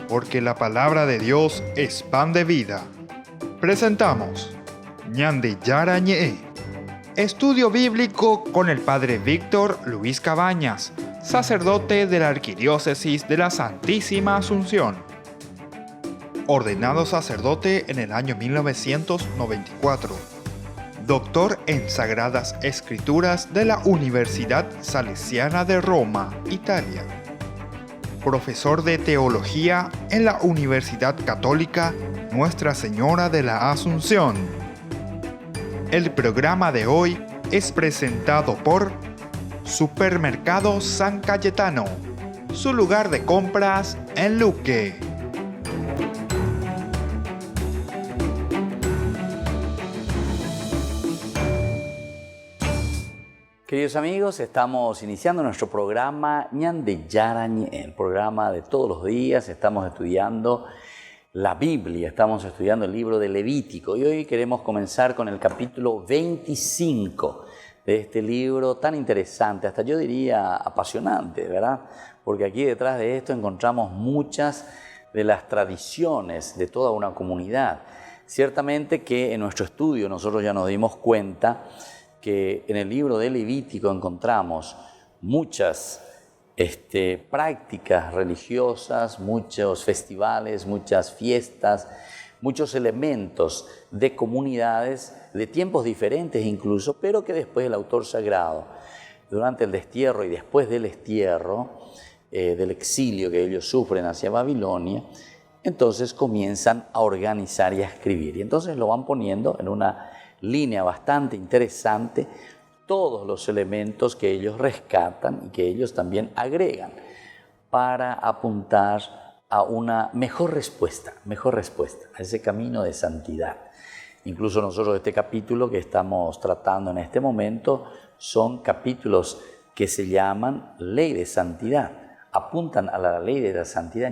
Porque la palabra de Dios es pan de vida. Presentamos Ñande Yara Ñe, estudio bíblico con el Padre Víctor Luis Cabañas, sacerdote de la Arquidiócesis de la Santísima Asunción. Ordenado sacerdote en el año 1994. Doctor en Sagradas Escrituras de la Universidad Salesiana de Roma, Italia. Profesor de Teología en la Universidad Católica Nuestra Señora de la Asunción. El programa de hoy es presentado por Supermercado San Cayetano, su lugar de compras en Luque. Queridos amigos, estamos iniciando nuestro programa Ñande Yara Ñe, el programa de todos los días. Estamos estudiando la Biblia, estamos estudiando el libro de Levítico y hoy queremos comenzar con el capítulo 25 de este libro tan interesante, hasta yo diría apasionante, ¿verdad? Porque aquí detrás de esto encontramos muchas de las tradiciones de toda una comunidad. Ciertamente que en nuestro estudio nosotros ya nos dimos cuenta que en el libro de Levítico encontramos muchas prácticas religiosas, muchos festivales, muchas fiestas, muchos elementos de comunidades de tiempos diferentes incluso, pero que después el autor sagrado, durante el destierro y después del destierro, del exilio que ellos sufren hacia Babilonia, entonces comienzan a organizar y a escribir. Y entonces lo van poniendo en una línea bastante interesante, todos los elementos que ellos rescatan y que ellos también agregan para apuntar a una mejor respuesta a ese camino de santidad. Incluso nosotros este capítulo que estamos tratando en este momento son capítulos que se llaman Ley de Santidad, apuntan a la Ley de la Santidad.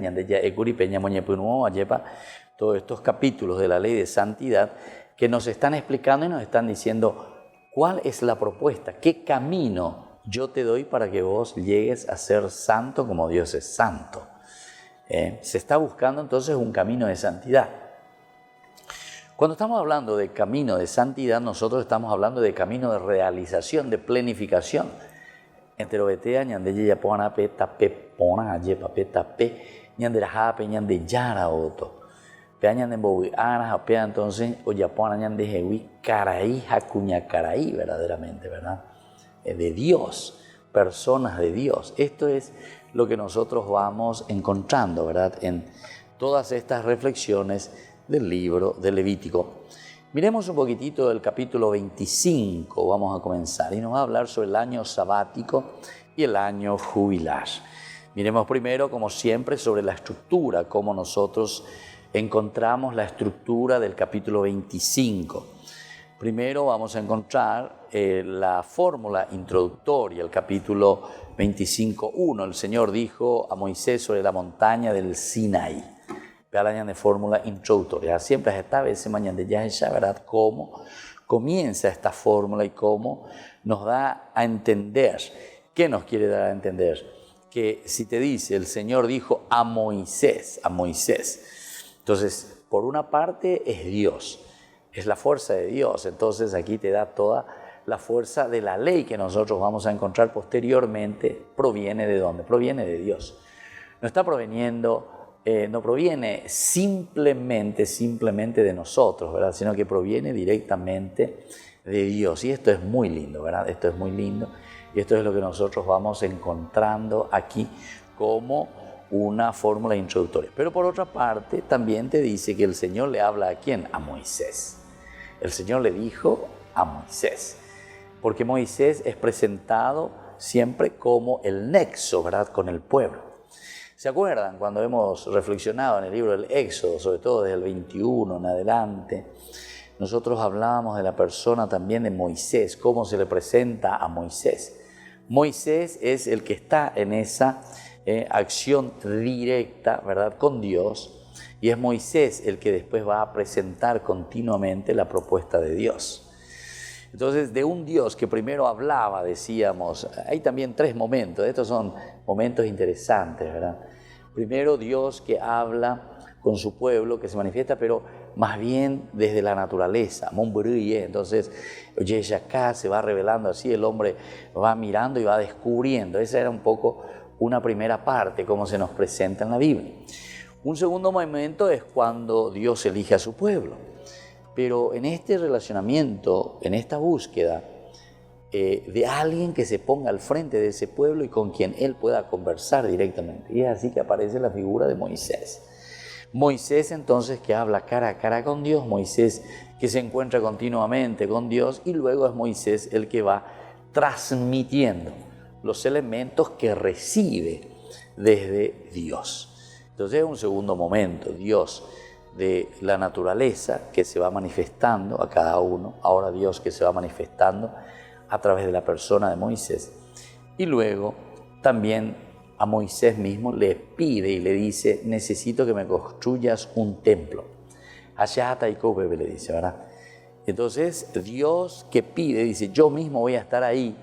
Todos estos capítulos de la Ley de Santidad que nos están explicando y nos están diciendo cuál es la propuesta, qué camino yo te doy para que vos llegues a ser santo como Dios es santo. Se está buscando entonces un camino de santidad. Cuando estamos hablando de camino de santidad, nosotros estamos hablando de camino de realización, de planificación. Enterobetea, ñande ya pona pe tape pona ayepa pe tape ñande rajape ñande yara oto. Entonces, verdaderamente, ¿verdad? De Dios, personas de Dios. Esto es lo que nosotros vamos encontrando, ¿verdad? En todas estas reflexiones del libro de Levítico. Miremos un poquitito del capítulo 25, vamos a comenzar, y nos va a hablar sobre el año sabático y el año jubilar. Miremos primero, como siempre, sobre la estructura, cómo nosotros encontramos la estructura del capítulo 25. Primero vamos a encontrar la fórmula introductoria, el capítulo 25.1. El Señor dijo a Moisés sobre la montaña del Sinaí. Vean de fórmula introductoria. Siempre esta vez mañana ya ¿verdad? Cómo comienza esta fórmula y cómo nos da a entender. ¿Qué nos quiere dar a entender? Que si te dice, el Señor dijo a Moisés, entonces, por una parte es Dios, es la fuerza de Dios. Entonces aquí te da toda la fuerza de la ley que nosotros vamos a encontrar posteriormente. ¿Proviene de dónde? Proviene de Dios. No está proveniendo, no proviene simplemente de nosotros, ¿verdad? Sino que proviene directamente de Dios. Y esto es muy lindo, ¿verdad? Esto es muy lindo. Y esto es lo que nosotros vamos encontrando aquí como una fórmula introductoria. Pero por otra parte, también te dice que el Señor le habla ¿a quién? A Moisés. El Señor le dijo a Moisés, porque Moisés es presentado siempre como el nexo, ¿verdad?, con el pueblo. ¿Se acuerdan cuando hemos reflexionado en el libro del Éxodo, sobre todo desde el 21 en adelante? Nosotros hablábamos de la persona también de Moisés, cómo se le presenta a Moisés. Moisés es el que está en esa acción directa, ¿verdad?, con Dios, y es Moisés el que después va a presentar continuamente la propuesta de Dios. Entonces, de un Dios que primero hablaba, decíamos, hay también tres momentos, estos son momentos interesantes, ¿verdad? Primero Dios que habla con su pueblo, que se manifiesta, pero más bien desde la naturaleza. Entonces, oye, acá se va revelando así, el hombre va mirando y va descubriendo. Esa era un poco una primera parte, como se nos presenta en la Biblia. Un segundo momento es cuando Dios elige a su pueblo. Pero en este relacionamiento, en esta búsqueda de alguien que se ponga al frente de ese pueblo y con quien él pueda conversar directamente. Y es así que aparece la figura de Moisés. Moisés entonces que habla cara a cara con Dios, Moisés que se encuentra continuamente con Dios, y luego es Moisés el que va transmitiendo los elementos que recibe desde Dios. Entonces es un segundo momento, Dios de la naturaleza que se va manifestando a cada uno, ahora Dios que se va manifestando a través de la persona de Moisés, y luego también a Moisés mismo le pide y le dice: necesito que me construyas un templo. Allá Taikobe le dice, ¿verdad? Entonces Dios que pide, dice: yo mismo voy a estar ahí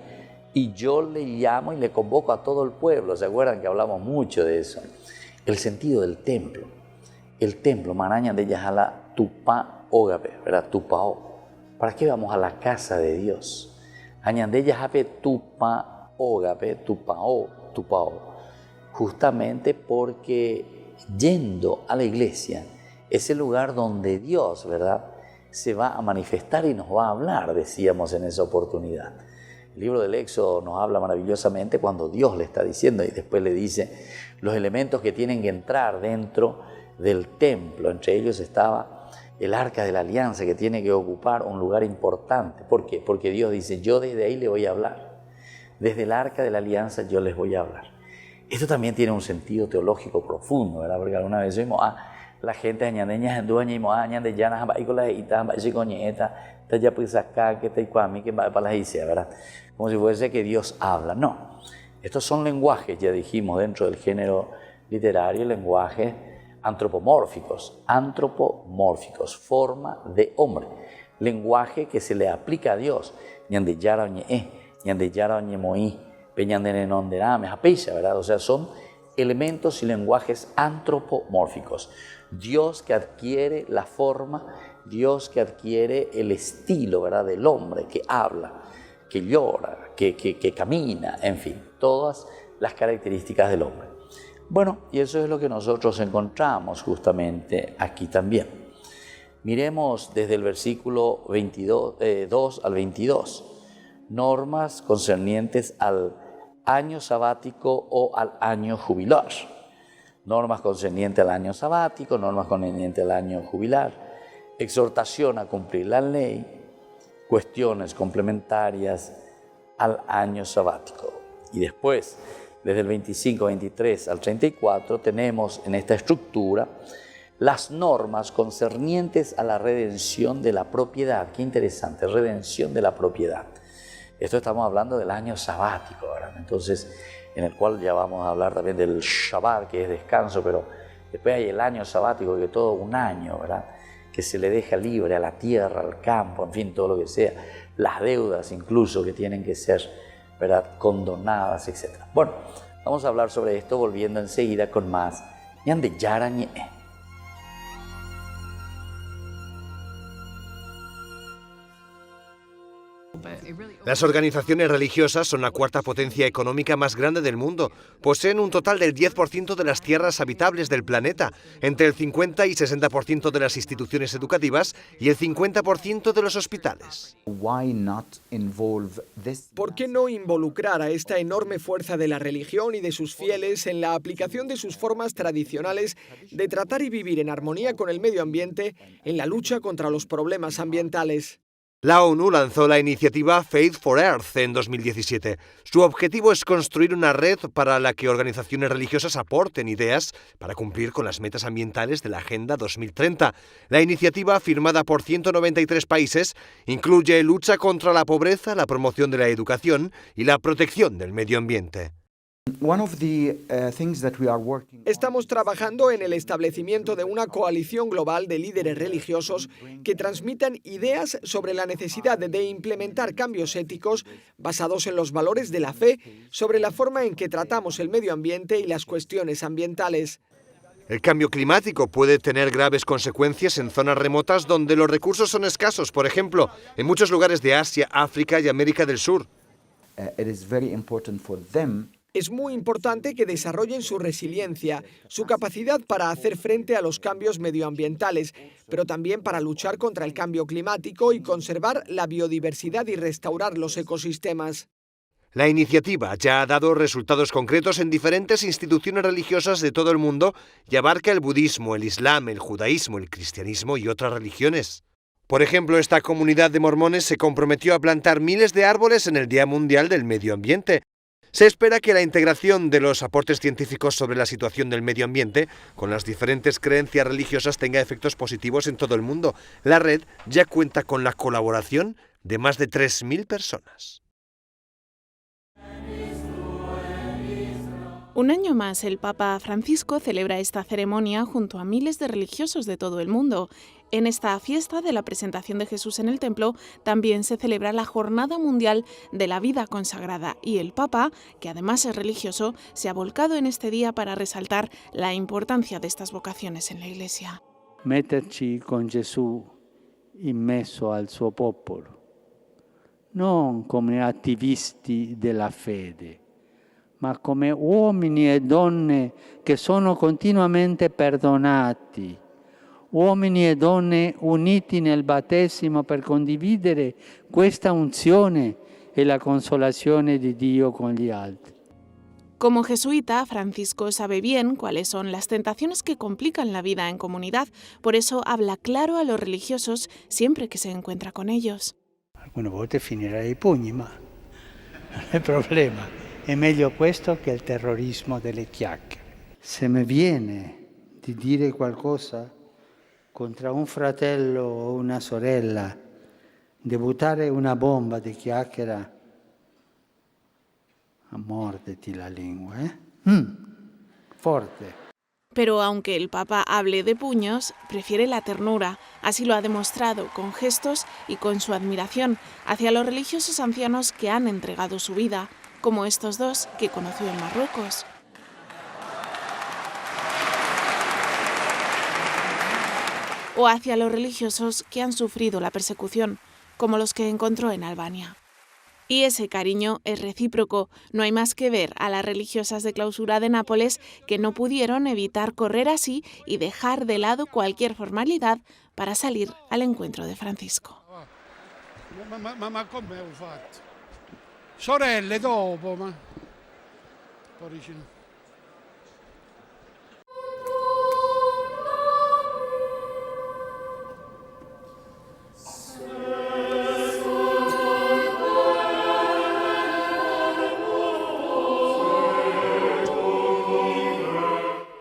y yo le llamo y le convoco a todo el pueblo. ¿Se acuerdan que hablamos mucho de eso? El sentido del templo. El templo, maraña de Yahala Tupa Ogape, ¿verdad? Tupao. ¿Para qué vamos a la casa de Dios? Añande Yahape Tupa Ogape, Tupao, Tupao. Justamente porque yendo a la iglesia es el lugar donde Dios, ¿verdad?, se va a manifestar y nos va a hablar, decíamos en esa oportunidad. El libro del Éxodo nos habla maravillosamente cuando Dios le está diciendo, y después le dice los elementos que tienen que entrar dentro del templo. Entre ellos estaba el arca de la alianza, que tiene que ocupar un lugar importante. ¿Por qué? Porque Dios dice: yo desde ahí le voy a hablar. Desde el arca de la alianza yo les voy a hablar. Esto también tiene un sentido teológico profundo, ¿verdad? Porque alguna vez vimos la gente añadeña en dueña y añade llanas y con la ita y coñeta ta ya pues acá que te cuami que va para la iglesia, ¿verdad? Como si fuese que Dios habla. No, estos son lenguajes, ya dijimos, dentro del género literario, lenguajes antropomórficos, forma de hombre, lenguaje que se le aplica a Dios. Ñande yara oñe ñande yara oñe moí, ¿verdad? O sea, son elementos y lenguajes antropomórficos. Dios que adquiere la forma, Dios que adquiere el estilo, ¿verdad?, del hombre, que habla, que llora, que camina, en fin, todas las características del hombre. Bueno, y eso es lo que nosotros encontramos justamente aquí también. Miremos desde el versículo 2 al 22, normas concernientes al año sabático o al año jubilar. Normas concernientes al año sabático, normas concernientes al año jubilar, exhortación a cumplir la ley, cuestiones complementarias al año sabático. Y después, desde el 25, 23 al 34, tenemos en esta estructura las normas concernientes a la redención de la propiedad. Qué interesante, redención de la propiedad. Esto estamos hablando del año sabático, ¿verdad? Entonces, en el cual ya vamos a hablar también del Shabbat, que es descanso, pero después hay el año sabático, que es todo un año, ¿verdad?, que se le deja libre a la tierra, al campo, en fin, todo lo que sea, las deudas incluso que tienen que ser, ¿verdad?, condonadas, etc. Bueno, vamos a hablar sobre esto volviendo enseguida con más Ñande Yara Ñe. Las organizaciones religiosas son la cuarta potencia económica más grande del mundo. Poseen un total del 10% de las tierras habitables del planeta, entre el 50 y 60% de las instituciones educativas y el 50% de los hospitales. ¿Por qué no involucrar a esta enorme fuerza de la religión y de sus fieles en la aplicación de sus formas tradicionales de tratar y vivir en armonía con el medio ambiente en la lucha contra los problemas ambientales? La ONU lanzó la iniciativa Faith for Earth en 2017. Su objetivo es construir una red para la que organizaciones religiosas aporten ideas para cumplir con las metas ambientales de la Agenda 2030. La iniciativa, firmada por 193 países, incluye lucha contra la pobreza, la promoción de la educación y la protección del medio ambiente. Estamos trabajando en el establecimiento de una coalición global de líderes religiosos que transmitan ideas sobre la necesidad de implementar cambios éticos basados en los valores de la fe sobre la forma en que tratamos el medio ambiente y las cuestiones ambientales. El cambio climático puede tener graves consecuencias en zonas remotas donde los recursos son escasos, por ejemplo, en muchos lugares de Asia, África y América del Sur. Es muy importante que desarrollen su resiliencia, su capacidad para hacer frente a los cambios medioambientales, pero también para luchar contra el cambio climático y conservar la biodiversidad y restaurar los ecosistemas. La iniciativa ya ha dado resultados concretos en diferentes instituciones religiosas de todo el mundo y abarca el budismo, el islam, el judaísmo, el cristianismo y otras religiones. Por ejemplo, esta comunidad de mormones se comprometió a plantar miles de árboles en el Día Mundial del Medio Ambiente. Se espera que la integración de los aportes científicos sobre la situación del medio ambiente con las diferentes creencias religiosas tenga efectos positivos en todo el mundo. La red ya cuenta con la colaboración de más de 3.000 personas. Un año más, el Papa Francisco celebra esta ceremonia junto a miles de religiosos de todo el mundo. En esta fiesta de la presentación de Jesús en el templo también se celebra la Jornada Mundial de la Vida Consagrada y el Papa, que además es religioso, se ha volcado en este día para resaltar la importancia de estas vocaciones en la Iglesia. Metterci con Gesù in mezzo al suo popolo, non come attivisti della fede, ma come uomini e donne che sono continuamente perdonati, uomini e donne uniti nel battesimo per condividere questa unzione e la consolazione di Dio con gli altri. Como jesuita, Francisco sabe bien cuáles son las tentaciones que complican la vida en comunidad, por eso habla claro a los religiosos siempre que se encuentra con ellos. Alcune volte finirà ai pugni, ma non è problema. È meglio questo che il terrorismo delle chiacchiere. Se mi viene di dire qualcosa contro un fratello o una sorella, di buttare una bomba di chiacchiera, ammorditi la lingua, Forte. Pero aunque el Papa hable de puños, prefiere la ternura. Así lo ha demostrado con gestos y con su admiración hacia los religiosos ancianos que han entregado su vida, como estos dos que conoció en Marruecos. O hacia los religiosos que han sufrido la persecución, como los que encontró en Albania. Y ese cariño es recíproco. No hay más que ver a las religiosas de clausura de Nápoles que no pudieron evitar correr así y dejar de lado cualquier formalidad para salir al encuentro de Francisco. Ma come ho fatto? Sorelle dopo, ma poricino.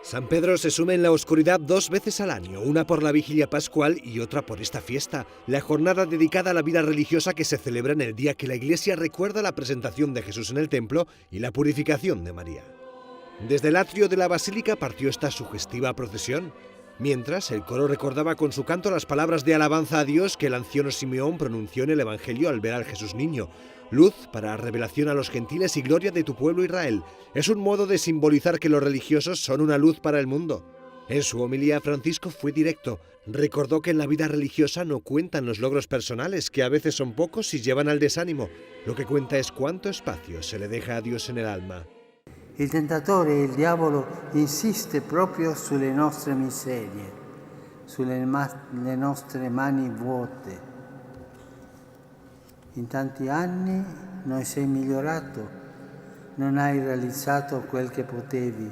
San Pedro se suma en la oscuridad 2 veces al año, una por la vigilia pascual y otra por esta fiesta, la jornada dedicada a la vida religiosa que se celebra en el día que la Iglesia recuerda la presentación de Jesús en el templo y la purificación de María. Desde el atrio de la basílica partió esta sugestiva procesión, mientras el coro recordaba con su canto las palabras de alabanza a Dios que el anciano Simeón pronunció en el Evangelio al ver al Jesús niño. Luz para revelación a los gentiles y gloria de tu pueblo Israel. Es un modo de simbolizar que los religiosos son una luz para el mundo. En su homilía, Francisco fue directo. Recordó que en la vida religiosa no cuentan los logros personales, que a veces son pocos y llevan al desánimo. Lo que cuenta es cuánto espacio se le deja a Dios en el alma. Il tentatore, il diavolo, insiste proprio sulle nostre miserie, sulle nostre mani vuote. In tanti anni non sei migliorato, non hai realizzato quel che potevi,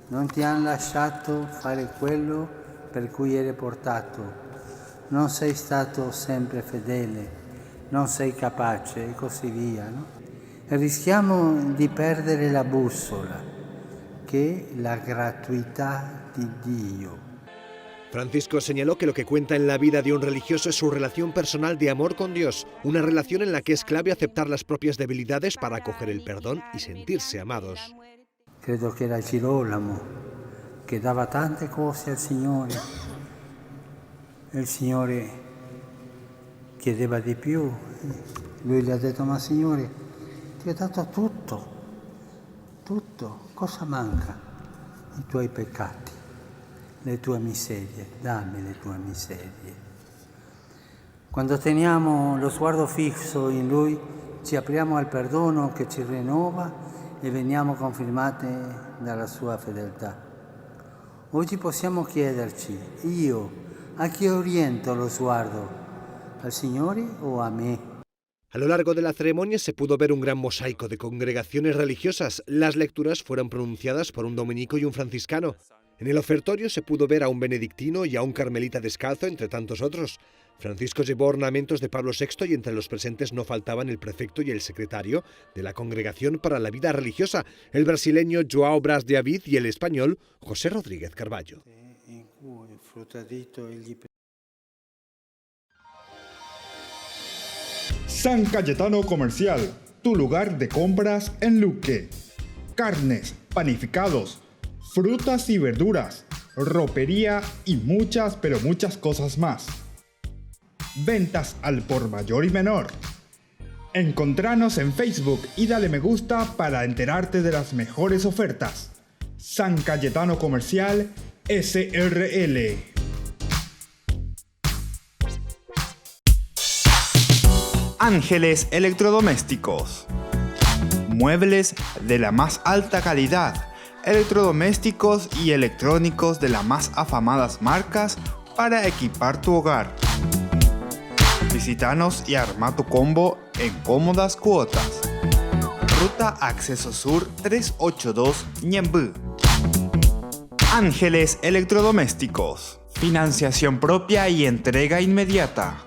non ti hanno lasciato fare quello per cui eri portato, non sei stato sempre fedele, non sei capace e così via, no? E rischiamo di perdere la bussola, che è la gratuità di Dio. Francisco señaló que lo que cuenta en la vida de un religioso es su relación personal de amor con Dios, una relación en la que es clave aceptar las propias debilidades para acoger el perdón y sentirse amados. Credo che era Girolamo, che dava tante cose al Signore. Il Signore chiedeva di più. Lui gli ha detto: ma Signore, ti ho dato tutto, tutto, cosa manca? I tuoi peccati, le tue miserie, dammi le tue miserie. Quando teniamo lo sguardo fisso in Lui, ci apriamo al perdono che ci rinnova e veniamo confermati dalla sua fedeltà. Oggi possiamo chiederci: io a chi oriento lo sguardo? ¿Al Signore o a me? A lo largo de la ceremonia se pudo ver un gran mosaico de congregaciones religiosas. Las lecturas fueron pronunciadas por un dominico y un franciscano. En el ofertorio se pudo ver a un benedictino y a un carmelita descalzo, entre tantos otros. Francisco llevó ornamentos de Pablo VI y entre los presentes no faltaban el prefecto y el secretario de la Congregación para la Vida Religiosa, el brasileño João Braz de Avid y el español José Rodríguez Carballo. San Cayetano Comercial, tu lugar de compras en Luque. Carnes, panificados, frutas y verduras, ropería y muchas, pero muchas cosas más. Ventas al por mayor y menor. Encontranos en Facebook y dale me gusta para enterarte de las mejores ofertas. San Cayetano Comercial SRL. Ángeles Electrodomésticos. Muebles de la más alta calidad, electrodomésticos y electrónicos de las más afamadas marcas para equipar tu hogar. Visítanos y arma tu combo en cómodas cuotas. Ruta Acceso Sur 382 Ñemby. Ángeles Electrodomésticos. Financiación propia y entrega inmediata.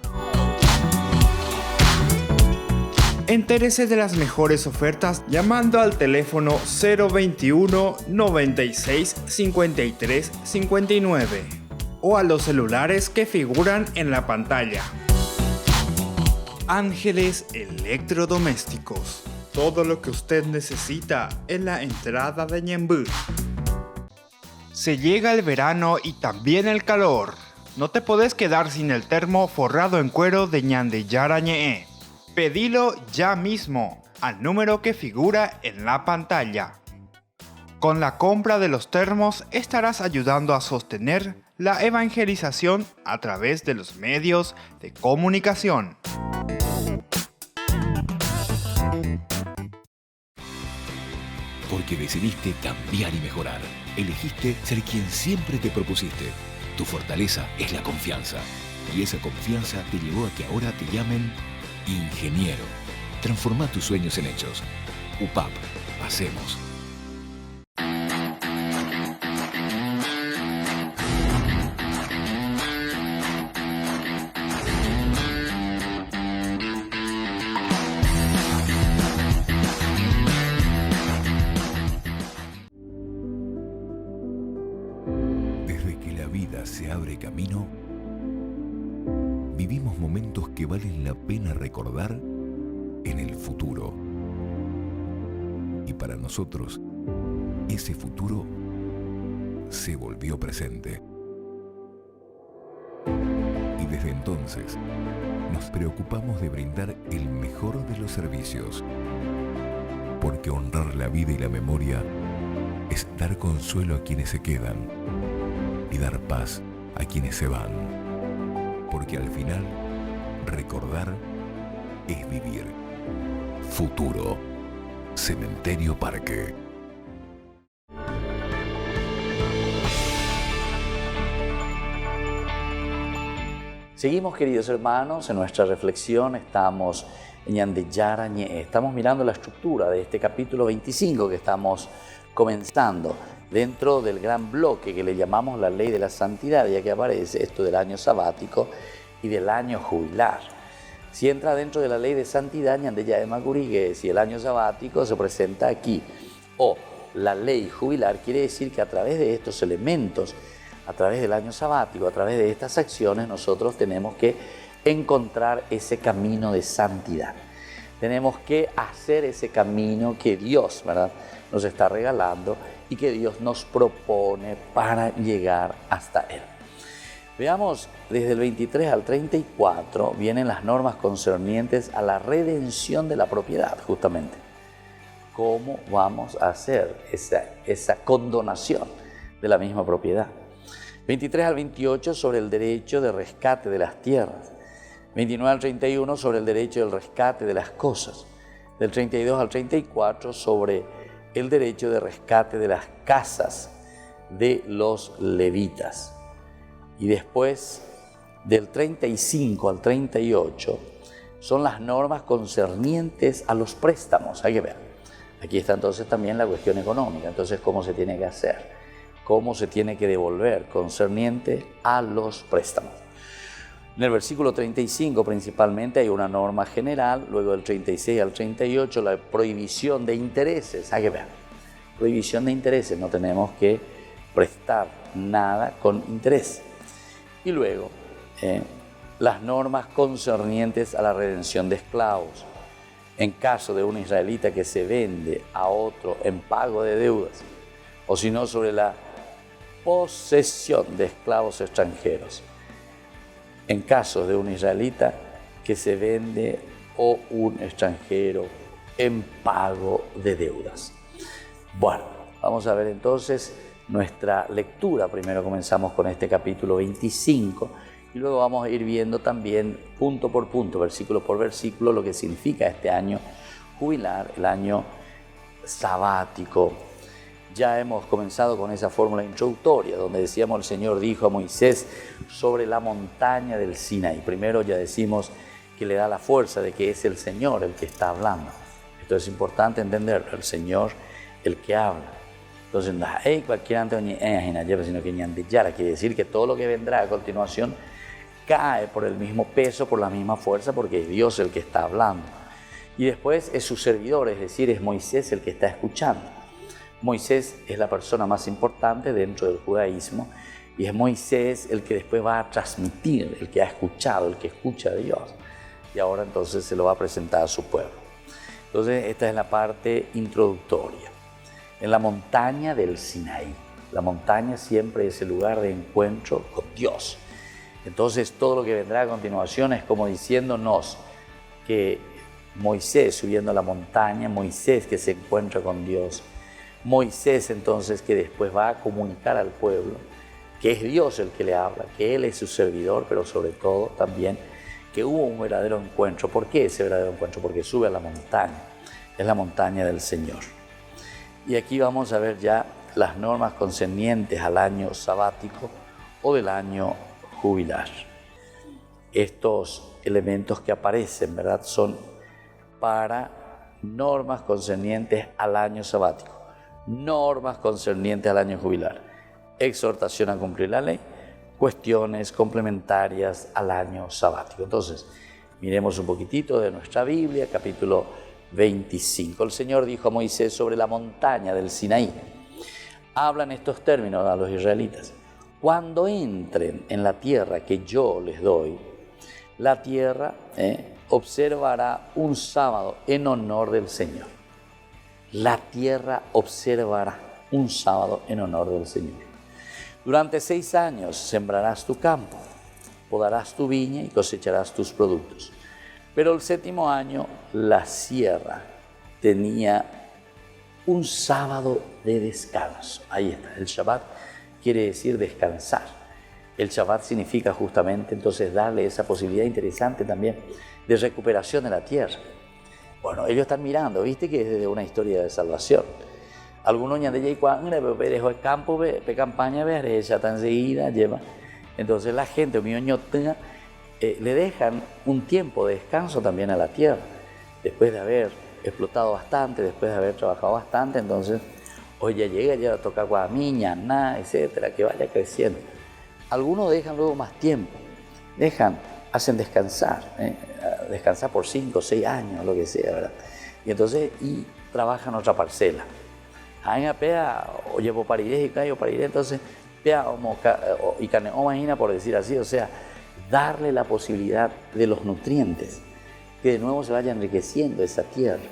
Entérese de las mejores ofertas llamando al teléfono 021 96 53 59 o a los celulares que figuran en la pantalla. Ángeles Electrodomésticos. Todo lo que usted necesita en la entrada de Ñemby. Se llega el verano y también el calor. No te podés quedar sin el termo forrado en cuero de Ñandeyara Ñe'e. Pedilo ya mismo al número que figura en la pantalla. Con la compra de los termos estarás ayudando a sostener la evangelización a través de los medios de comunicación. Porque decidiste cambiar y mejorar. Elegiste ser quien siempre te propusiste. Tu fortaleza es la confianza. Y esa confianza te llevó a que ahora te llamen ingeniero. Transforma tus sueños en hechos. UPAP. Hacemos. Desde que la vida se abre camino, vivimos momentos que valen la pena recordar en el futuro. Y para nosotros, ese futuro se volvió presente. Y desde entonces, nos preocupamos de brindar el mejor de los servicios. Porque honrar la vida y la memoria es dar consuelo a quienes se quedan y dar paz a quienes se van. Porque al final, recordar es vivir. Futuro. Cementerio Parque. Seguimos, queridos hermanos, en nuestra reflexión. Estamos en Ñandeyara Ñe'e. Estamos mirando la estructura de este capítulo 25 que estamos comenzando dentro del gran bloque que le llamamos la ley de la santidad, ya que aparece esto del año sabático y del año jubilar. Si entra dentro de la ley de santidad, Ñandeyara Macurigue, si el año sabático se presenta aquí, o la ley jubilar, quiere decir que a través de estos elementos a través del año sabático, a través de estas acciones, nosotros tenemos que encontrar ese camino de santidad. Tenemos que hacer ese camino que Dios, ¿verdad?, nos está regalando y que Dios nos propone para llegar hasta Él. Veamos, desde el 23 al 34 vienen las normas concernientes a la redención de la propiedad, justamente. ¿Cómo vamos a hacer esa condonación de la misma propiedad? 23 al 28 sobre el derecho de rescate de las tierras. 29 al 31 sobre el derecho del rescate de las cosas. Del 32 al 34 sobre el derecho de rescate de las casas de los levitas. Y después, del 35 al 38, son las normas concernientes a los préstamos. Hay que ver. Aquí está entonces también la cuestión económica. Entonces, ¿cómo se tiene que hacer? ¿Cómo se tiene que devolver concerniente a los préstamos? En el versículo 35 principalmente hay una norma general, luego del 36 al 38 la prohibición de intereses. Hay que ver, prohibición de intereses, no tenemos que prestar nada con interés. Y luego las normas concernientes a la redención de esclavos. En caso de un israelita que se vende a otro en pago de deudas, o si no sobre la posesión de esclavos extranjeros. En caso de un israelita que se vende o un extranjero en pago de deudas. Bueno, vamos a ver entonces nuestra lectura. Primero comenzamos con este capítulo 25 y luego vamos a ir viendo también punto por punto, versículo por versículo, lo que significa este año jubilar, el año sabático. Ya hemos comenzado con esa fórmula introductoria, donde decíamos el Señor dijo a Moisés sobre la montaña del Sinaí. Primero ya decimos que le da la fuerza de que es el Señor el que está hablando. Esto es importante entenderlo, el Señor el que habla. Entonces, sino que quiere decir que todo lo que vendrá a continuación cae por el mismo peso, por la misma fuerza, porque es Dios el que está hablando. Y después es su servidor, es decir, es Moisés el que está escuchando. Moisés es la persona más importante dentro del judaísmo y es Moisés el que después va a transmitir, el que ha escuchado, el que escucha a Dios. Y ahora entonces se lo va a presentar a su pueblo. Entonces esta es la parte introductoria. En la montaña del Sinaí. La montaña siempre es el lugar de encuentro con Dios. Entonces todo lo que vendrá a continuación es como diciéndonos que Moisés subiendo a la montaña, Moisés que se encuentra con Dios, Moisés entonces que después va a comunicar al pueblo que es Dios el que le habla, que Él es su servidor, pero sobre todo también que hubo un verdadero encuentro. ¿Por qué ese verdadero encuentro? Porque sube a la montaña, es la montaña del Señor. Y aquí vamos a ver ya las normas concernientes al año sabático o del año jubilar. Estos elementos que aparecen, ¿verdad?, son para normas concernientes al año sabático. Normas concernientes al año jubilar, exhortación a cumplir la ley, cuestiones complementarias al año sabático. Entonces, miremos un poquitito de nuestra Biblia, capítulo 25. El Señor dijo a Moisés sobre la montaña del Sinaí. Hablan estos términos a los israelitas. Cuando entren en la tierra que yo les doy, la tierra observará un sábado en honor del Señor. La tierra observará un sábado en honor del Señor. Durante 6 años sembrarás tu campo, podarás tu viña y cosecharás tus productos. Pero el 7º año la sierra tenía un sábado de descanso. Ahí está, el Shabbat quiere decir descansar. El Shabbat significa justamente entonces darle esa posibilidad interesante también de recuperación de la tierra. Bueno, ellos están mirando, viste que es de una historia de salvación. Algunos ya de cuando dejó el campo, pe campaña, ya tan seguida lleva. Entonces la gente, le dejan un tiempo de descanso también a la tierra. Después de haber explotado bastante, después de haber trabajado bastante, entonces hoy ya llega, ya toca guamiña, nada, etcétera, que vaya creciendo. Algunos dejan luego más tiempo, hacen descansar, descansar por 5 o 6 años, lo que sea, ¿verdad? Y entonces, trabajan otra parcela. O llevo pariré y cayo pariré, entonces y imagina, por decir así, o sea, darle la posibilidad de los nutrientes, que de nuevo se vaya enriqueciendo esa tierra.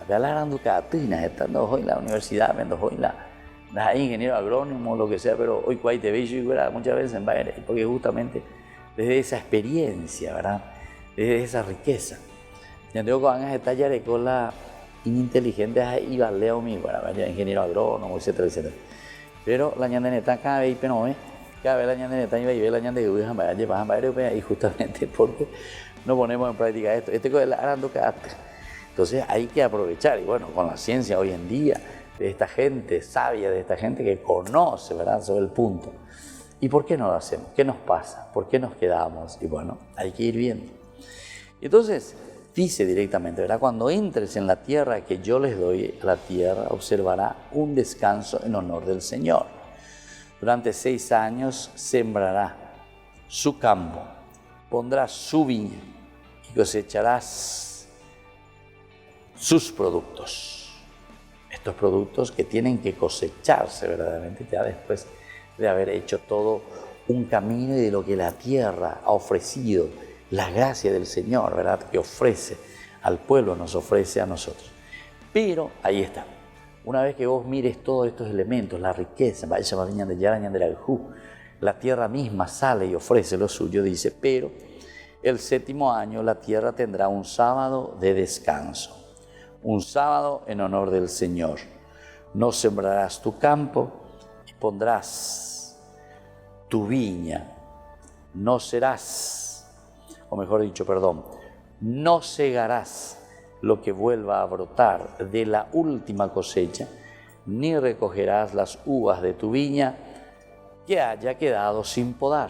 Estando hoy en la universidad, hoy la ingeniero agrónomo, lo que sea, pero hoy cuál te veo muchas veces en Bayern, porque justamente desde esa experiencia, ¿verdad? Desde esa riqueza. Ya tengo que van a detallar con la inteligente y valeo mi, ingeniero agrónomo, etcétera, etcétera. Pero la ñande neta cada vez la ñande neta y ve la ñande que usan Bayern, y justamente porque no ponemos en práctica esto. Entonces hay que aprovechar, y bueno, con la ciencia hoy en día, de esta gente sabia, de esta gente que conoce, ¿verdad?, sobre el punto. ¿Y por qué no lo hacemos? ¿Qué nos pasa? ¿Por qué nos quedamos? Y bueno, hay que ir viendo. Entonces, dice directamente, ¿verdad?, cuando entres en la tierra que yo les doy, la tierra observará un descanso en honor del Señor. Durante 6 años sembrará su campo, pondrás su viña y cosecharás sus productos. Estos productos que tienen que cosecharse verdaderamente ya después de haber hecho todo un camino y de lo que la tierra ha ofrecido, la gracia del Señor, ¿verdad?, que ofrece al pueblo, nos ofrece a nosotros. Pero ahí está. Una vez que vos mires todos estos elementos, la riqueza, la tierra misma sale y ofrece lo suyo, dice, pero el 7º año la tierra tendrá un sábado de descanso. Un sábado en honor del Señor. No sembrarás tu campo y pondrás tu viña. No segarás lo que vuelva a brotar de la última cosecha, ni recogerás las uvas de tu viña que haya quedado sin podar.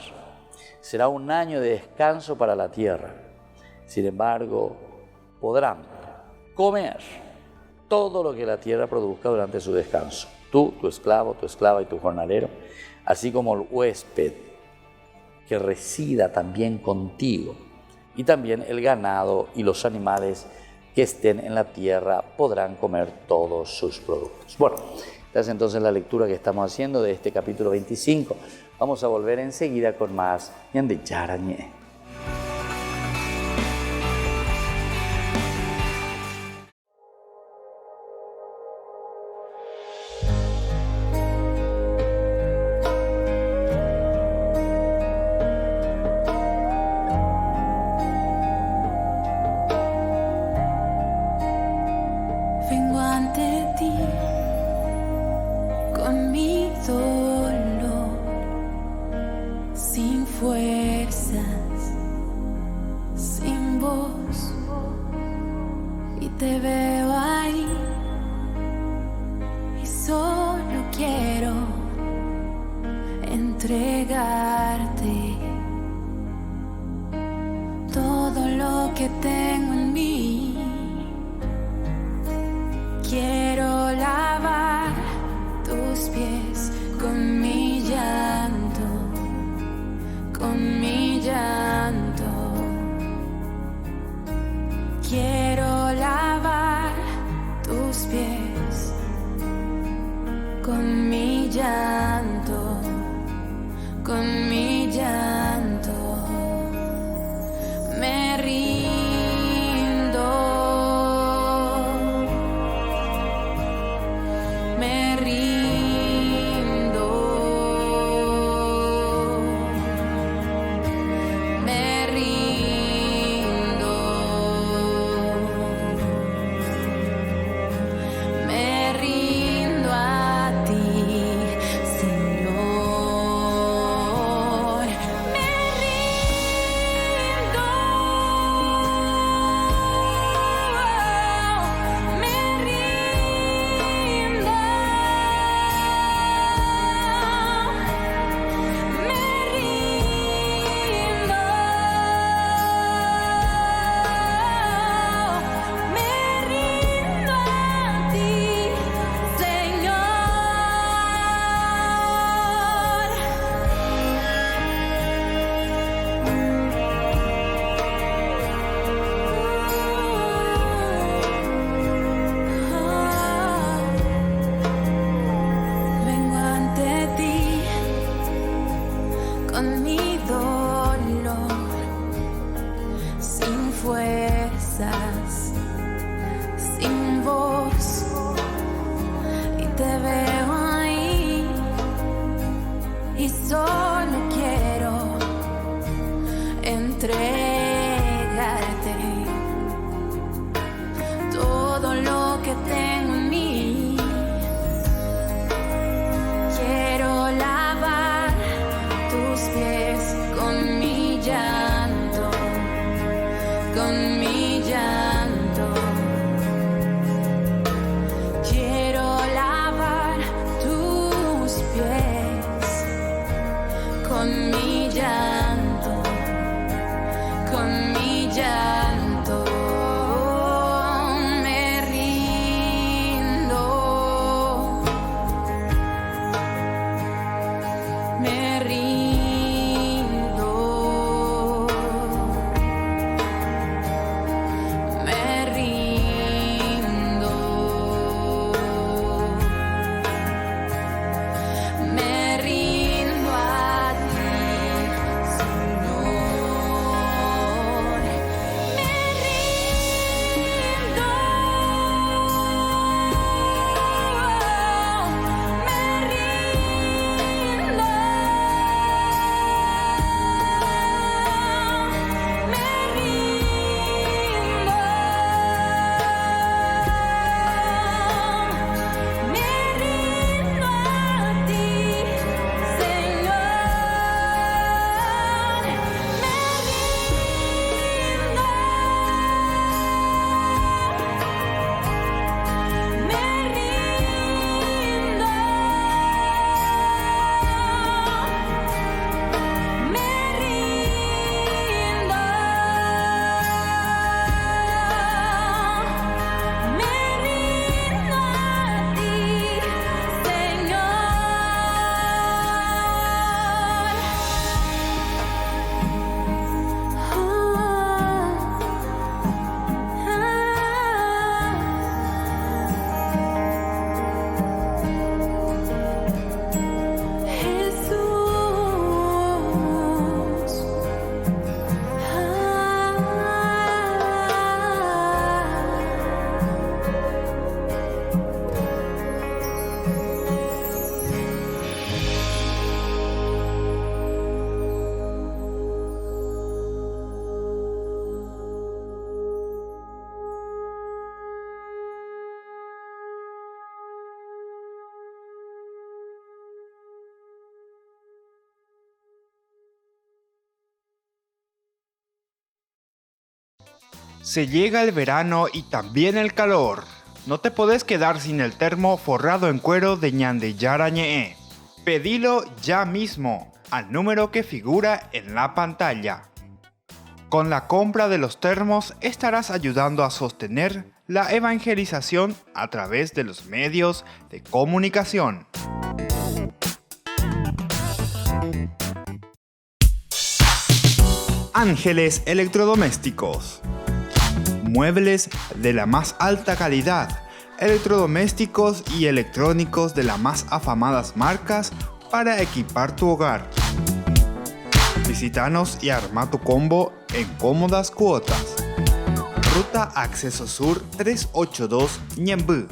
Será un año de descanso para la tierra. Sin embargo, podrán comer todo lo que la tierra produzca durante su descanso. Tú, tu esclavo, tu esclava y tu jornalero, así como el huésped que resida también contigo, y también el ganado y los animales que estén en la tierra podrán comer todos sus productos. Bueno, esta es entonces la lectura que estamos haciendo de este capítulo 25. Vamos a volver enseguida con más Ñande Charañé. Vengo ante ti con mi dolor, sin fuerzas, sin voz, y te veo ahí y solo quiero entregarte todo lo que tengo en mí. Quiero lavar tus pies con mi llanto, con mi llanto. Quiero lavar tus pies con mi llanto, con mi llanto. Me rindo con mi dolor, sin fuerzas, sin voz, y te veo ahí y solo quiero entregarte todo lo que tengo en mí. Quiero lavar tus pies con mi llanto, con mi llanto. Quiero lavar tus pies con mi llanto, con mi llanto. Me rindo, me rindo, me rindo, me rindo a ti, Señor. Me rindo, me rindo a ti, Señor. Se llega el verano y también el calor. No te podés quedar sin el termo forrado en cuero de Ñandeyara Ñe'e. Pedilo ya mismo al número que figura en la pantalla. Con la compra de los termos estarás ayudando a sostener la evangelización a través de los medios de comunicación. Ángeles Electrodomésticos. Muebles de la más alta calidad, electrodomésticos y electrónicos de las más afamadas marcas para equipar tu hogar. Visítanos y arma tu combo en cómodas cuotas. Ruta Acceso Sur 382 Ñemby.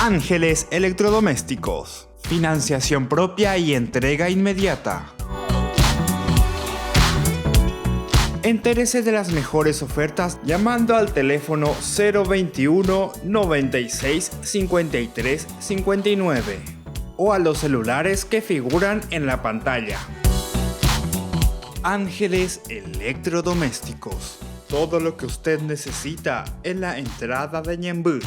Ángeles Electrodomésticos. Financiación propia y entrega inmediata. Entérese de las mejores ofertas llamando al teléfono 021 96 53 59 o a los celulares que figuran en la pantalla. Ángeles Electrodomésticos. Todo lo que usted necesita en la entrada de Ñemby.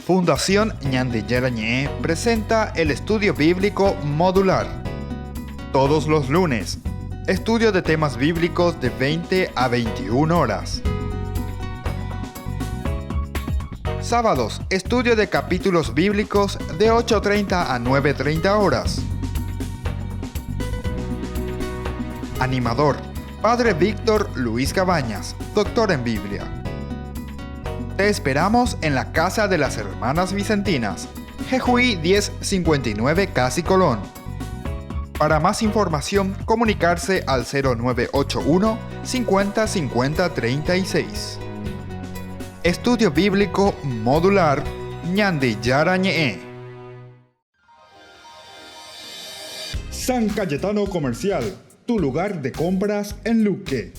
Fundación Ñandeyara Ñe'e presenta el estudio bíblico modular. Todos los lunes. Estudio de temas bíblicos de 20 a 21 horas. Sábados, estudio de capítulos bíblicos de 8:30 a 9:30 horas. Animador, Padre Víctor Luis Cabañas, doctor en Biblia. Te esperamos en la Casa de las Hermanas Vicentinas, Jejuí 1059 Casi Colón. Para más información, comunicarse al 0981 50 50 36. Estudio Bíblico Modular Ñandi Yarañe. San Cayetano Comercial, tu lugar de compras en Luque.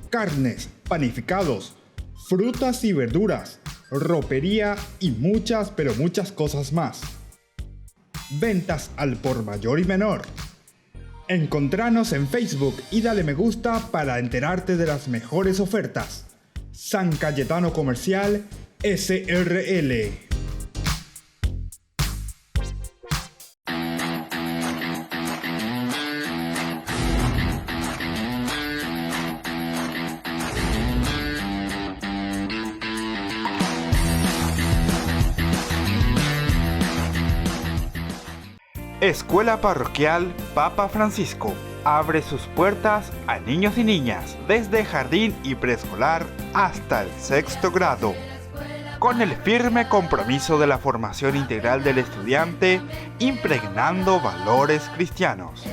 Carnes, panificados, frutas y verduras, ropería y muchas, pero muchas cosas más. Ventas al por mayor y menor. Encontranos en Facebook y dale me gusta para enterarte de las mejores ofertas. San Cayetano Comercial SRL. Escuela Parroquial Papa Francisco abre sus puertas a niños y niñas desde jardín y preescolar hasta el 6º grado, con el firme compromiso de la formación integral del estudiante, impregnando valores cristianos.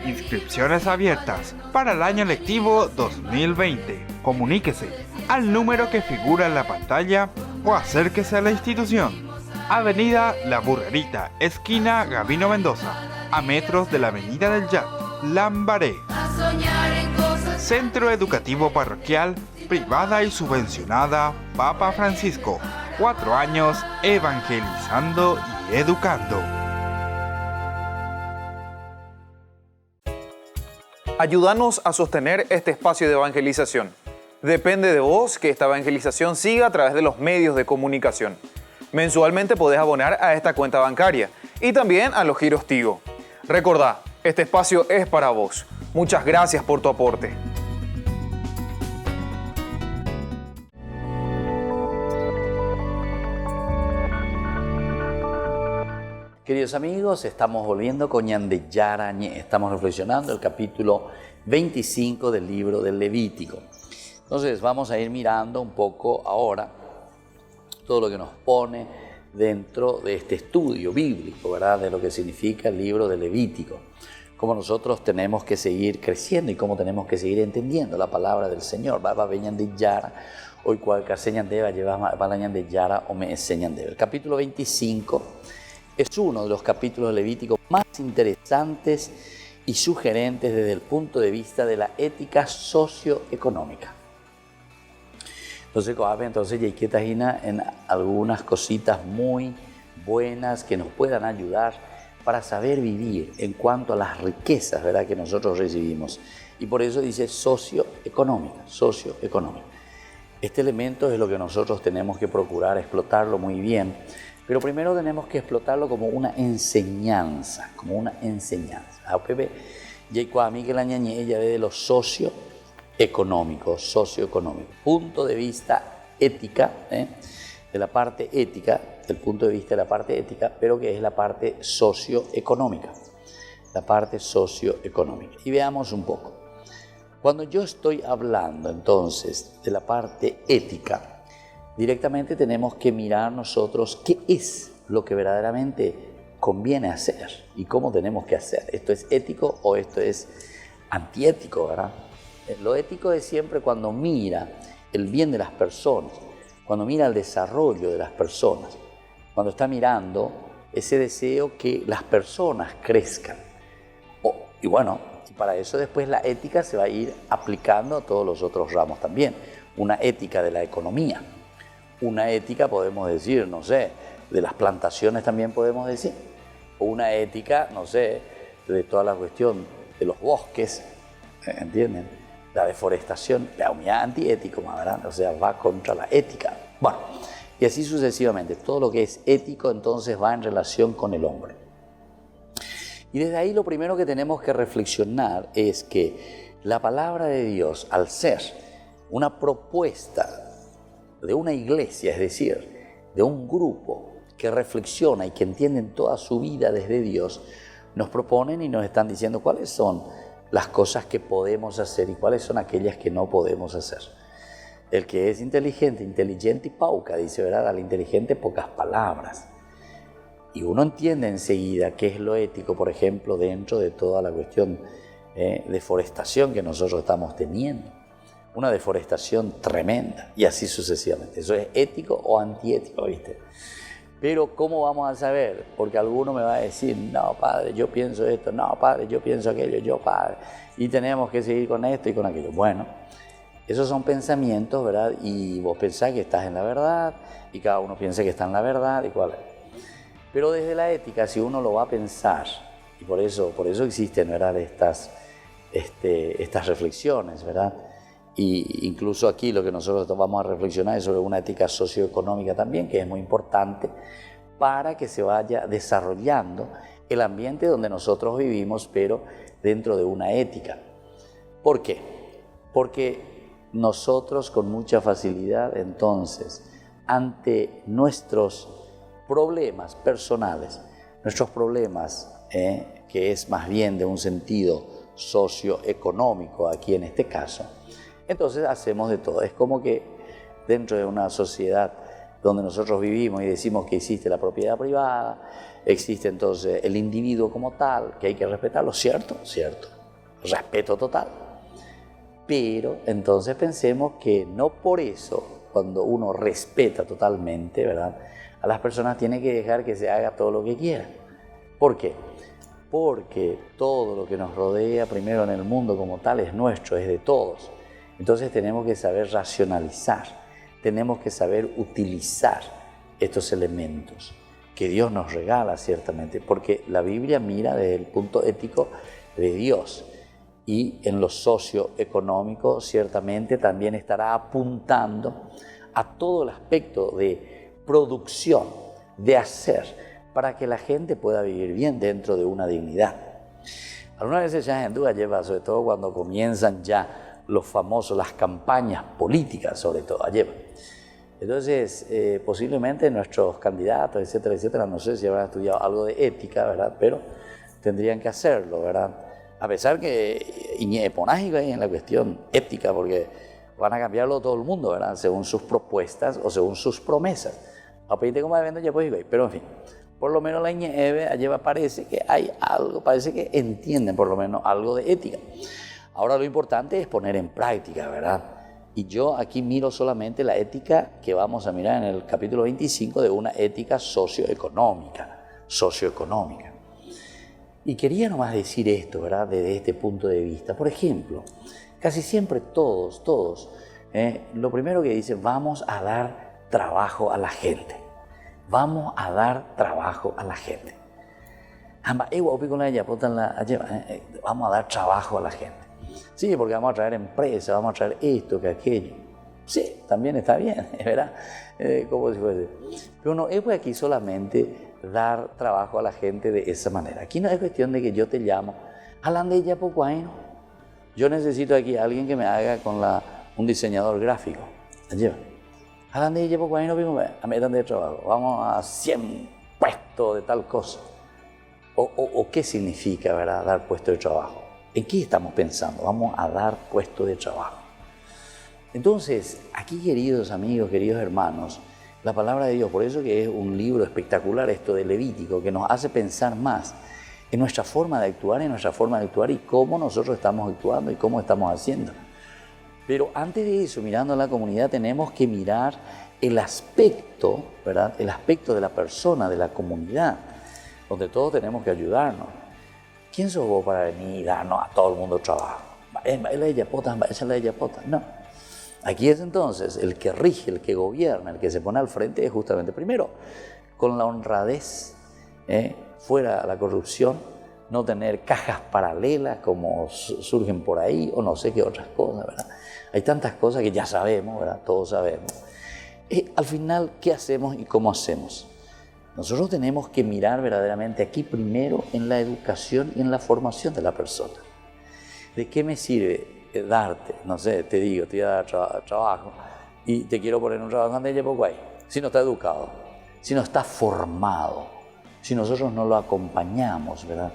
Inscripciones abiertas para el año lectivo 2020. Comuníquese al número que figura en la pantalla o acérquese a la institución. Avenida La Burrerita, esquina Gabino Mendoza, a metros de la Avenida del Yat, Lambaré. Centro Educativo Parroquial, privada y subvencionada Papa Francisco. 4 años evangelizando y educando. Ayúdanos a sostener este espacio de evangelización. Depende de vos que esta evangelización siga a través de los medios de comunicación. Mensualmente podés abonar a esta cuenta bancaria y también a los giros Tigo. Recordá, este espacio es para vos. Muchas gracias por tu aporte. Queridos amigos, estamos volviendo con Ñande Yarañe. Estamos reflexionando el capítulo 25 del libro del Levítico. Entonces vamos a ir mirando un poco ahora todo lo que nos pone dentro de este estudio bíblico, ¿verdad? De lo que significa el libro de Levítico. Cómo nosotros tenemos que seguir creciendo y cómo tenemos que seguir entendiendo la palabra del Señor. Va Ñande Yara, hoy cual Ñandeva lleva para Ñande Yara o me enseñan de. El capítulo 25 es uno de los capítulos levíticos más interesantes y sugerentes desde el punto de vista de la ética socioeconómica. Entonces ya hay que estar en algunas cositas muy buenas que nos puedan ayudar para saber vivir en cuanto a las riquezas, ¿verdad?, que nosotros recibimos. Y por eso dice socioeconómica. Este elemento es lo que nosotros tenemos que procurar explotarlo muy bien, pero primero tenemos que explotarlo como una enseñanza, A Pepe, ya a mí que la ñañe ella ve de lo socioeconómico, punto de vista ética, de la parte ética, del punto de vista de la parte ética, pero que es la parte socioeconómica, Y veamos un poco. Cuando yo estoy hablando entonces de la parte ética, directamente tenemos que mirar nosotros qué es lo que verdaderamente conviene hacer y cómo tenemos que hacer. ¿Esto es ético o esto es antiético, verdad? Lo ético es siempre cuando mira el bien de las personas, cuando mira el desarrollo de las personas, cuando está mirando ese deseo que las personas crezcan. Y para eso después la ética se va a ir aplicando a todos los otros ramos también. Una ética de la economía, una ética podemos decir, de las plantaciones también podemos decir, o una ética, de toda la cuestión de los bosques, ¿entienden? La deforestación, la unidad antiético, ¿verdad? Va contra la ética. Bueno, y así sucesivamente. Todo lo que es ético entonces va en relación con el hombre. Y desde ahí lo primero que tenemos que reflexionar es que la palabra de Dios, al ser una propuesta de una iglesia, es decir, de un grupo que reflexiona y que entienden toda su vida desde Dios, nos proponen y nos están diciendo cuáles son las cosas que podemos hacer y cuáles son aquellas que no podemos hacer. El que es inteligente y pauca, dice, ¿verdad? Al inteligente pocas palabras. Y uno entiende enseguida qué es lo ético, por ejemplo, dentro de toda la cuestión de deforestación que nosotros estamos teniendo. Una deforestación tremenda y así sucesivamente. ¿Eso es ético o antiético, viste? Pero ¿cómo vamos a saber? Porque alguno me va a decir, no, padre, yo pienso esto, no, padre, yo pienso aquello, yo, padre, y tenemos que seguir con esto y con aquello. Bueno, esos son pensamientos, ¿verdad? Y vos pensás que estás en la verdad y cada uno piensa que está en la verdad y cuál es. Pero desde la ética, si uno lo va a pensar, y por eso existen, ¿verdad?, estas reflexiones, ¿verdad? Y incluso aquí lo que nosotros vamos a reflexionar es sobre una ética socioeconómica también, que es muy importante para que se vaya desarrollando el ambiente donde nosotros vivimos, pero dentro de una ética. ¿Por qué? Porque nosotros con mucha facilidad, entonces, ante nuestros problemas personales, nuestros problemas, que es más bien de un sentido socioeconómico aquí en este caso, entonces hacemos de todo. Es como que dentro de una sociedad donde nosotros vivimos y decimos que existe la propiedad privada, existe entonces el individuo como tal, que hay que respetarlo, ¿cierto? Cierto, respeto total. Pero entonces pensemos que no por eso, cuando uno respeta totalmente, ¿verdad?, a las personas tiene que dejar que se haga todo lo que quiera. ¿Por qué? Porque todo lo que nos rodea, primero en el mundo como tal, es nuestro, es de todos. Entonces tenemos que saber racionalizar, tenemos que saber utilizar estos elementos que Dios nos regala ciertamente, porque la Biblia mira desde el punto ético de Dios y en lo socioeconómico ciertamente también estará apuntando a todo el aspecto de producción, de hacer, para que la gente pueda vivir bien dentro de una dignidad. Algunas veces ya en duda lleva, sobre todo cuando comienzan ya los famosos, las campañas políticas, sobre todo, lleva. Entonces, posiblemente nuestros candidatos, etcétera, etcétera, no sé si habrán estudiado algo de ética, ¿verdad?, pero tendrían que hacerlo, ¿verdad? A pesar que iñeponágico ahí en la cuestión ética, porque van a cambiarlo todo el mundo, ¿verdad?, según sus propuestas o según sus promesas. Pero en fin, por lo menos la INEEVE lleva, parece que hay algo, parece que entienden por lo menos algo de ética. Ahora lo importante es poner en práctica, ¿verdad? Y yo aquí miro solamente la ética que vamos a mirar en el capítulo 25 de una ética socioeconómica. Y quería nomás decir esto, ¿verdad?, desde este punto de vista. Por ejemplo, casi siempre todos, lo primero que dicen, vamos a dar trabajo a la gente. Vamos a dar trabajo a la gente. Vamos a dar trabajo a la gente. Sí, porque vamos a traer empresas, vamos a traer esto, que aquello. Sí, también está bien, ¿verdad? Como si fuese. Pero no es aquí solamente dar trabajo a la gente de esa manera. Aquí no es cuestión de que yo te llamo, yo necesito aquí a alguien que me haga con un diseñador gráfico. Vamos a 100 puestos de tal cosa. ¿O qué significa, verdad, dar puesto de trabajo? ¿En qué estamos pensando? Vamos a dar puesto de trabajo. Entonces, aquí, queridos amigos, queridos hermanos, la palabra de Dios, por eso que es un libro espectacular esto de Levítico, que nos hace pensar más en nuestra forma de actuar, y cómo nosotros estamos actuando y cómo estamos haciendo. Pero antes de eso, mirando a la comunidad, tenemos que mirar el aspecto, ¿verdad?, el aspecto de la persona, de la comunidad, donde todos tenemos que ayudarnos. ¿Quién sos vos para venir y darnos a todo el mundo trabajo? No. Aquí es entonces el que rige, el que gobierna, el que se pone al frente es justamente, primero, con la honradez, fuera la corrupción, no tener cajas paralelas como surgen por ahí o no sé qué otras cosas, ¿verdad? Hay tantas cosas que ya sabemos, ¿verdad? Todos sabemos. Al final, ¿qué hacemos y cómo hacemos? Nosotros tenemos que mirar verdaderamente aquí primero en la educación y en la formación de la persona. ¿De qué me sirve darte? No sé, te digo, te voy a dar trabajo y te quiero poner un trabajo donde ella poco ahí. Si no está educado, si no está formado, si nosotros no lo acompañamos, ¿verdad?,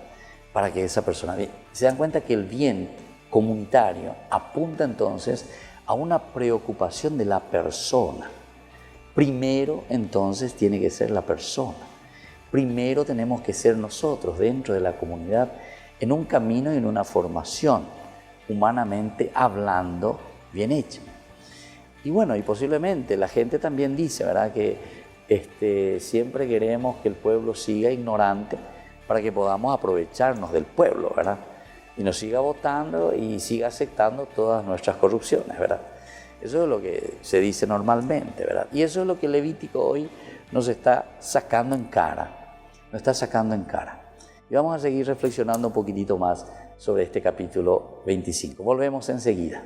para que esa persona... Se dan cuenta que el bien comunitario apunta entonces a una preocupación de la persona. Primero, entonces, tiene que ser la persona. primero tenemos que ser nosotros dentro de la comunidad en un camino y en una formación, humanamente hablando, bien hecha. Y bueno, y posiblemente la gente también dice, ¿verdad?, que siempre queremos que el pueblo siga ignorante para que podamos aprovecharnos del pueblo, ¿verdad? Y nos siga votando y siga aceptando todas nuestras corrupciones, ¿verdad? Eso es lo que se dice normalmente, ¿verdad? Y eso es lo que Levítico hoy nos está sacando en cara, nos está sacando en cara. Y vamos a seguir reflexionando un poquitito más sobre este capítulo 25. Volvemos enseguida.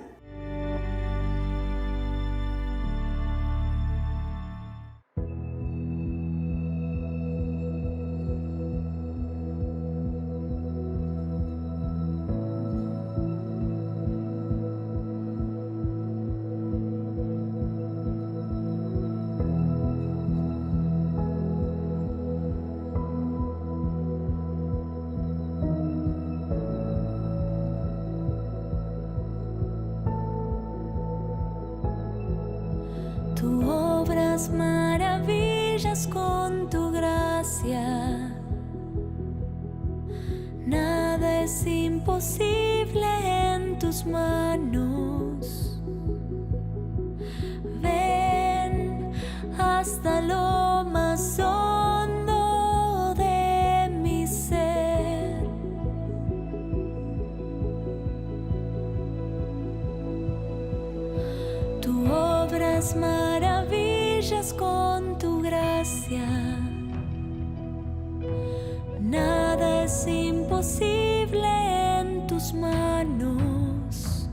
Tú obras maravillas con tu gracia. Nada es imposible en tus manos. Ven hasta lo más hondo de mi ser. Tú obras maravillas con tu gracia. Nada es imposible en tus manos.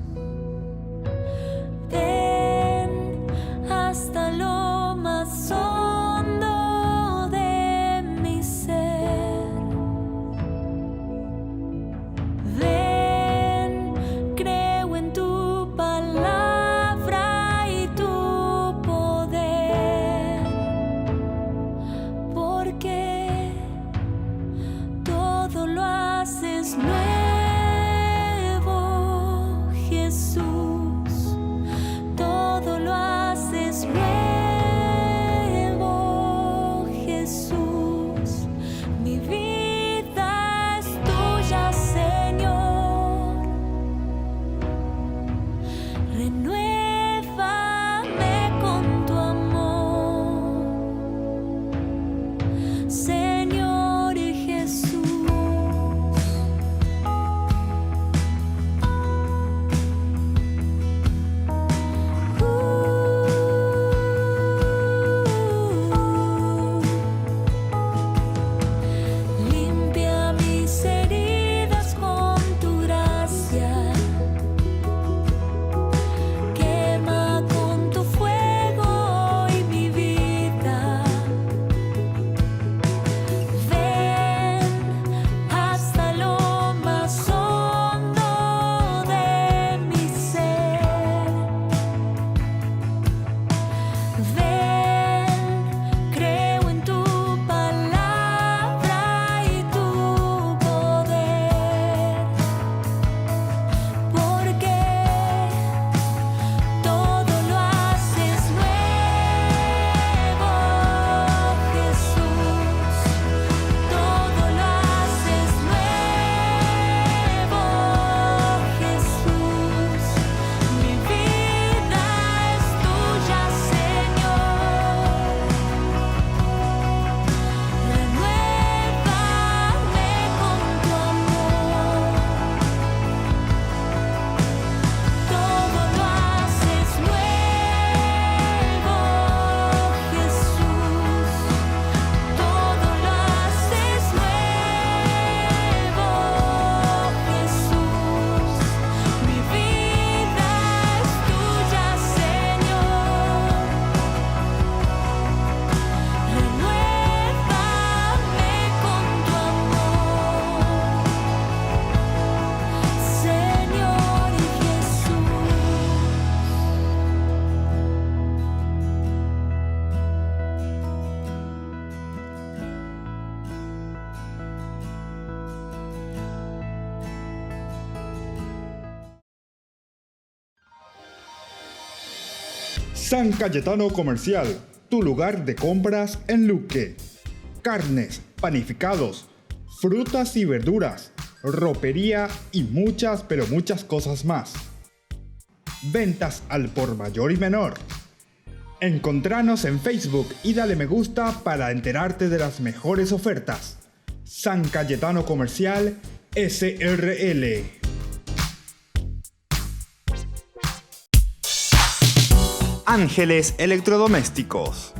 Ven hasta lo más hondo de mi ser. Ven, creo en tu palabra y tu poder, porque todo lo haces nuevo, Jesús. Todo lo haces nuevo, Jesús. Mi vida es tuya, Señor. Renuévame con tu amor, Señor y Jesús. Limpia mis heridas con tu gracia. Quema con tu fuego hoy mi vida. Ven hasta lo más hondo de mi ser. Ven, creo en tu palabra y tu poder, porque todo lo haces nuevo, Jesús. Todo lo haces nuevo, Jesús. Mi vida es tuya, Señor. Renuévame con tu amor. Todo lo haces nuevo, Jesús. Todo lo haces nuevo, Jesús. Mi vida es tuya, Señor. Renuévame con tu amor, Señor y Jesús. San Cayetano Comercial, tu lugar de compras en Luque. Carnes, panificados, frutas y verduras, ropería y muchas pero muchas cosas más. Ventas al por mayor y menor. Encontranos en Facebook y dale me gusta para enterarte de las mejores ofertas. San Cayetano Comercial SRL. Ángeles Electrodomésticos.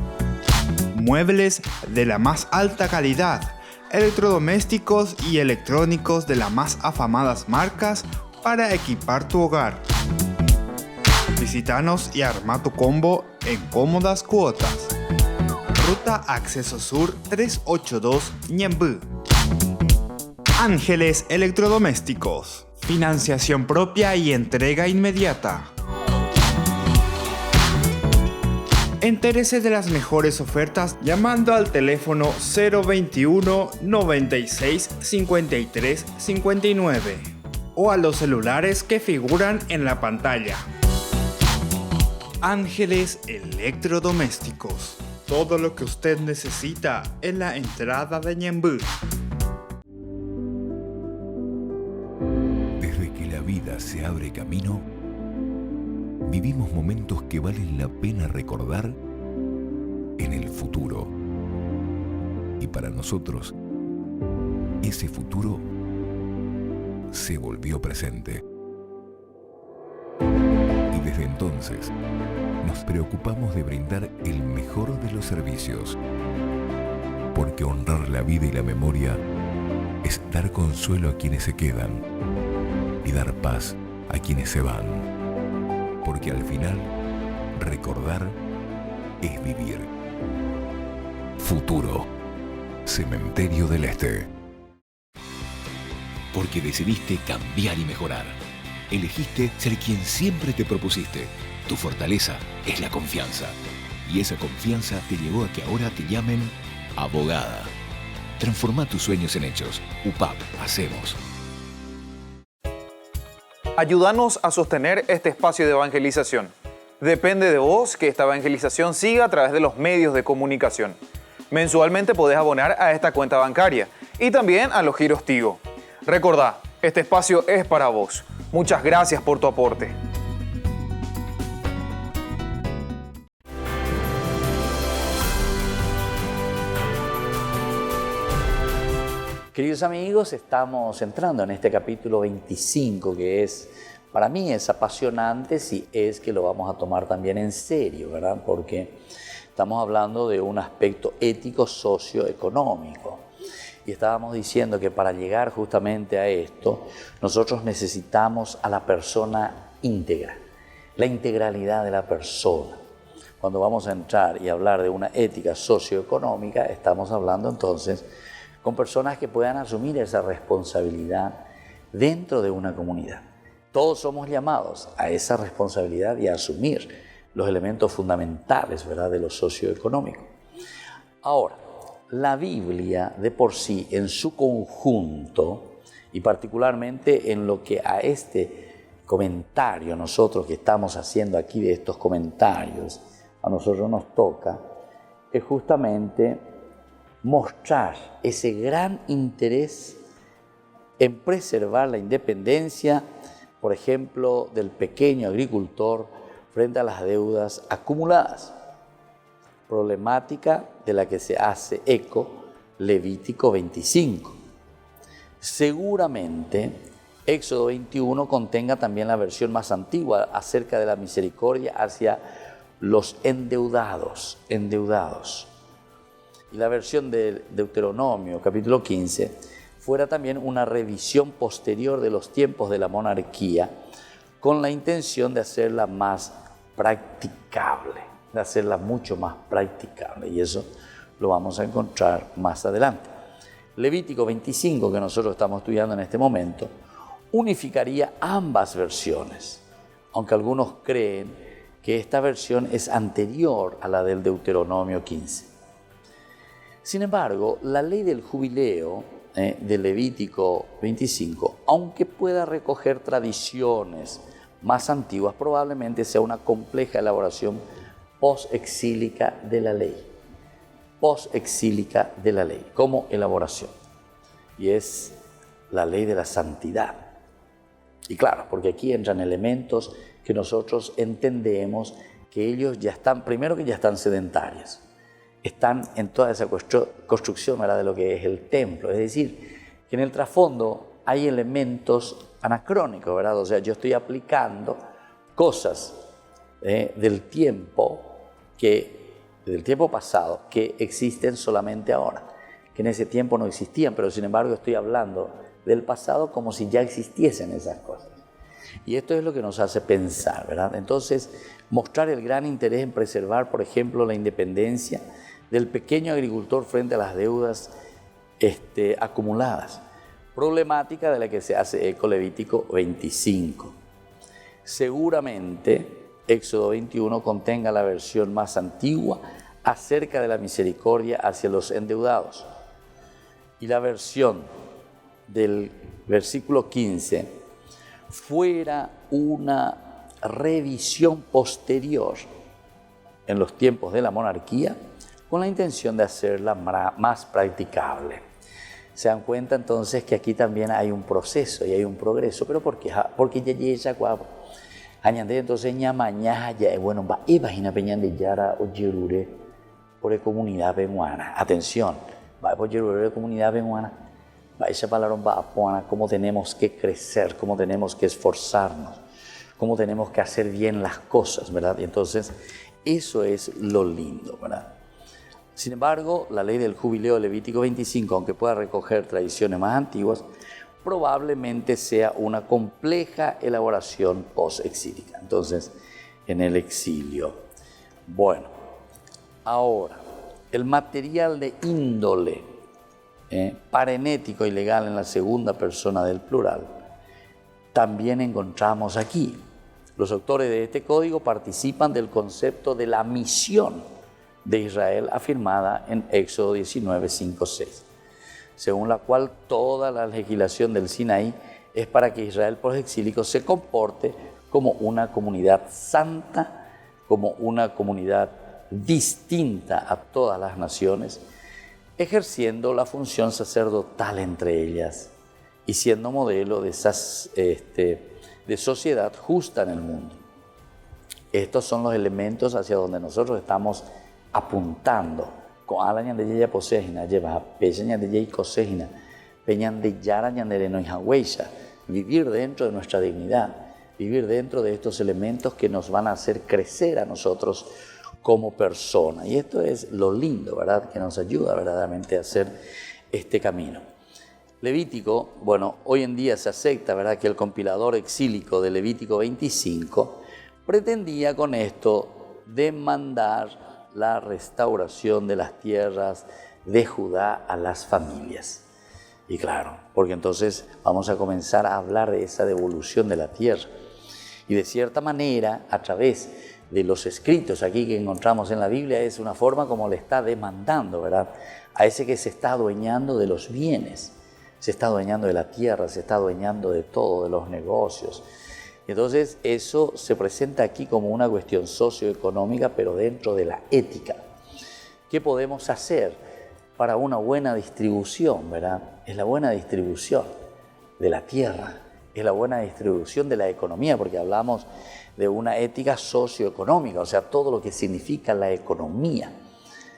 Muebles de la más alta calidad, electrodomésticos y electrónicos de las más afamadas marcas para equipar tu hogar. Visítanos y arma tu combo en cómodas cuotas. Ruta Acceso Sur 382 Ñemby. Ángeles Electrodomésticos. Financiación propia y entrega inmediata. Entérese de las mejores ofertas llamando al teléfono 021 96 53 59 o a los celulares que figuran en la pantalla. Ángeles Electrodomésticos. Todo lo que usted necesita en la entrada de Ñemby. Desde que la vida se abre camino, vivimos momentos que valen la pena recordar en el futuro. Y para nosotros, ese futuro se volvió presente. Y desde entonces, nos preocupamos de brindar el mejor de los servicios. Porque honrar la vida y la memoria es dar consuelo a quienes se quedan y dar paz a quienes se van. Porque al final, recordar es vivir. Futuro. Cementerio del Este. Porque decidiste cambiar y mejorar. Elegiste ser quien siempre te propusiste. Tu fortaleza es la confianza. Y esa confianza te llevó a que ahora te llamen abogada. Transforma tus sueños en hechos. UPAP, hacemos. Ayúdanos a sostener este espacio de evangelización. Depende de vos que esta evangelización siga a través de los medios de comunicación. Mensualmente podés abonar a esta cuenta bancaria y también a los giros Tigo. Recordá, este espacio es para vos. Muchas gracias por tu aporte. Queridos amigos, estamos entrando en este capítulo 25 que para mí es apasionante si es que lo vamos a tomar también en serio, ¿verdad? Porque estamos hablando de un aspecto ético socioeconómico. Y estábamos diciendo que para llegar justamente a esto, nosotros necesitamos a la persona íntegra, la integralidad de la persona. Cuando vamos a entrar y hablar de una ética socioeconómica, estamos hablando entonces con personas que puedan asumir esa responsabilidad dentro de una comunidad. Todos somos llamados a esa responsabilidad y a asumir los elementos fundamentales, ¿verdad?, de lo socioeconómico. Ahora, la Biblia de por sí, en su conjunto, y particularmente en lo que a este comentario, nosotros que estamos haciendo aquí de estos comentarios, a nosotros nos toca, es justamente mostrar ese gran interés en preservar la independencia, por ejemplo, del pequeño agricultor frente a las deudas acumuladas. Problemática de la que se hace eco Levítico 25. Seguramente Éxodo 21 contenga también la versión más antigua acerca de la misericordia hacia los endeudados. Y la versión de Deuteronomio, capítulo 15, fuera también una revisión posterior de los tiempos de la monarquía con la intención de hacerla más practicable, de hacerla mucho más practicable. Y eso lo vamos a encontrar más adelante. Levítico 25, que nosotros estamos estudiando en este momento, unificaría ambas versiones, aunque algunos creen que esta versión es anterior a la del Deuteronomio 15. Sin embargo, la ley del jubileo de Levítico 25, aunque pueda recoger tradiciones más antiguas, probablemente sea una compleja elaboración post-exílica de la ley. post-exílica de la ley, como elaboración. Y es la ley de la santidad. Y claro, porque aquí entran elementos que nosotros entendemos que ellos ya están, primero que ya están sedentarios, están en toda esa construcción, ¿verdad?, de lo que es el templo. Es decir, que en el trasfondo hay elementos anacrónicos, ¿verdad? O sea, yo estoy aplicando cosas del tiempo pasado que existen solamente ahora, que en ese tiempo no existían, pero sin embargo estoy hablando del pasado como si ya existiesen esas cosas. Y esto es lo que nos hace pensar, ¿verdad? Entonces, mostrar el gran interés en preservar, por ejemplo, la independencia del pequeño agricultor frente a las deudas acumuladas. Problemática de la que se hace eco Levítico 25. Seguramente Éxodo 21 contenga la versión más antigua acerca de la misericordia hacia los endeudados. Y la versión del versículo 15 fuera una revisión posterior en los tiempos de la monarquía con la intención de hacerla más practicable. Se dan cuenta entonces que aquí también hay un proceso y hay un progreso, pero ¿por qué? Porque ya llega cuando añade entonces ñamaña ya bueno va imagina peñan de yara o yerure por la comunidad peruana. Atención, va por yerure de comunidad peruana. Va esa palabra va a poner cómo tenemos que crecer, cómo tenemos que esforzarnos, cómo tenemos que hacer bien las cosas, ¿verdad? Y entonces eso es lo lindo, ¿verdad? Sin embargo, la ley del jubileo de Levítico 25, aunque pueda recoger tradiciones más antiguas, probablemente sea una compleja elaboración post-exílica. Entonces, en el exilio. Bueno, ahora, el material de índole parenético y legal en la segunda persona del plural, también encontramos aquí. Los autores de este código participan del concepto de la misión de Israel afirmada en Éxodo 19, 5, 6, según la cual toda la legislación del Sinaí es para que Israel post-exílico se comporte como una comunidad santa, como una comunidad distinta a todas las naciones, ejerciendo la función sacerdotal entre ellas y siendo modelo de sociedad justa en el mundo. Estos son los elementos hacia donde nosotros estamos apuntando. Con alañan de ella posejina, lleva peñan de ella cosejina, peñan de yara ñandere no hawaixa, vivir dentro de nuestra dignidad, vivir dentro de estos elementos que nos van a hacer crecer a nosotros como persona. Y esto es lo lindo, ¿verdad?, que nos ayuda verdaderamente a hacer este camino. Levítico, bueno, hoy en día se acepta, ¿verdad?, que el compilador exílico de Levítico 25 pretendía con esto demandar la restauración de las tierras de Judá a las familias. Y claro, porque entonces vamos a comenzar a hablar de esa devolución de la tierra. Y de cierta manera, a través de los escritos aquí que encontramos en la Biblia, es una forma como le está demandando, ¿verdad?, a ese que se está adueñando de los bienes, se está adueñando de la tierra, se está adueñando de todo, de los negocios. Entonces eso se presenta aquí como una cuestión socioeconómica, pero dentro de la ética. ¿Qué podemos hacer para una buena distribución, verdad? Es la buena distribución de la tierra, es la buena distribución de la economía, porque hablamos de una ética socioeconómica, o sea, todo lo que significa la economía.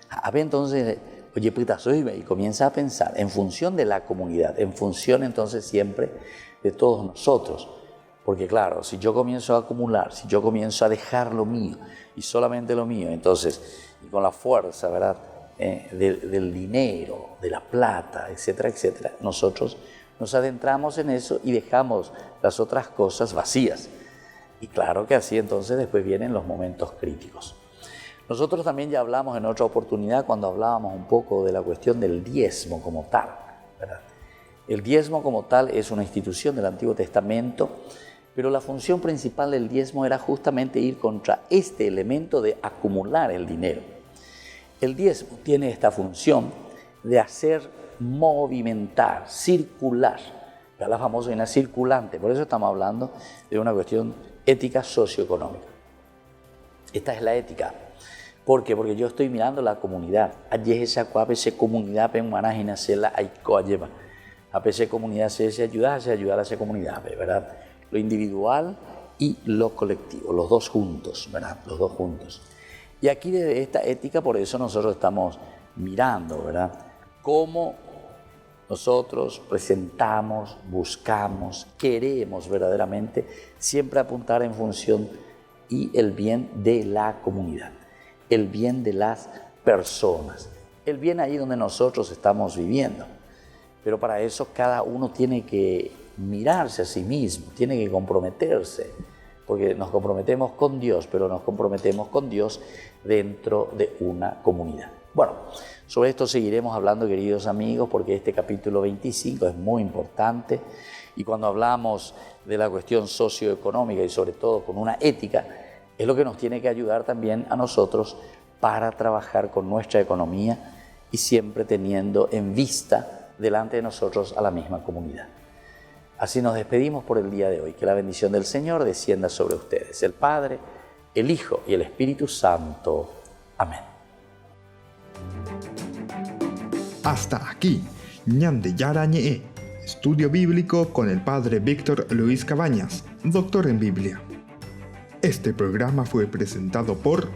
A ver, entonces, oye, puta, y comienza a pensar en función de la comunidad, en función entonces siempre de todos nosotros. Porque claro, si yo comienzo a acumular, si yo comienzo a dejar lo mío y solamente lo mío, entonces, y con la fuerza, ¿verdad?, del dinero, de la plata, etcétera, etcétera, nosotros nos adentramos en eso y dejamos las otras cosas vacías. Y claro que así entonces después vienen los momentos críticos. Nosotros también ya hablamos en otra oportunidad cuando hablábamos un poco de la cuestión del diezmo como tal, ¿verdad? El diezmo como tal es una institución del Antiguo Testamento, pero la función principal del diezmo era justamente ir contra este elemento de acumular el dinero. El diezmo tiene esta función de hacer movimentar, circular, la famosa vaina circulante. Por eso estamos hablando de una cuestión ética socioeconómica. Esta es la ética. ¿Por qué? Porque yo estoy mirando la comunidad. Allí esa comunidad penguanajina se la lleva. A veces comunidad se ayuda a esa comunidad, ¿verdad? Lo individual y lo colectivo, los dos juntos, ¿verdad? Los dos juntos. Y aquí desde esta ética, por eso nosotros estamos mirando, ¿verdad? Cómo nosotros presentamos, buscamos, queremos verdaderamente siempre apuntar en función y el bien de la comunidad, el bien de las personas, el bien ahí donde nosotros estamos viviendo. Pero para eso cada uno tiene que mirarse a sí mismo, tiene que comprometerse, porque nos comprometemos con Dios, pero nos comprometemos con Dios dentro de una comunidad. Bueno, sobre esto seguiremos hablando, queridos amigos, porque este capítulo 25 es muy importante y cuando hablamos de la cuestión socioeconómica y sobre todo con una ética, es lo que nos tiene que ayudar también a nosotros para trabajar con nuestra economía y siempre teniendo en vista delante de nosotros a la misma comunidad. Así nos despedimos por el día de hoy. Que la bendición del Señor descienda sobre ustedes, el Padre, el Hijo y el Espíritu Santo. Amén. Hasta aquí, Ñande Yarañe, estudio bíblico con el Padre Víctor Luis Cabañas, doctor en Biblia. Este programa fue presentado por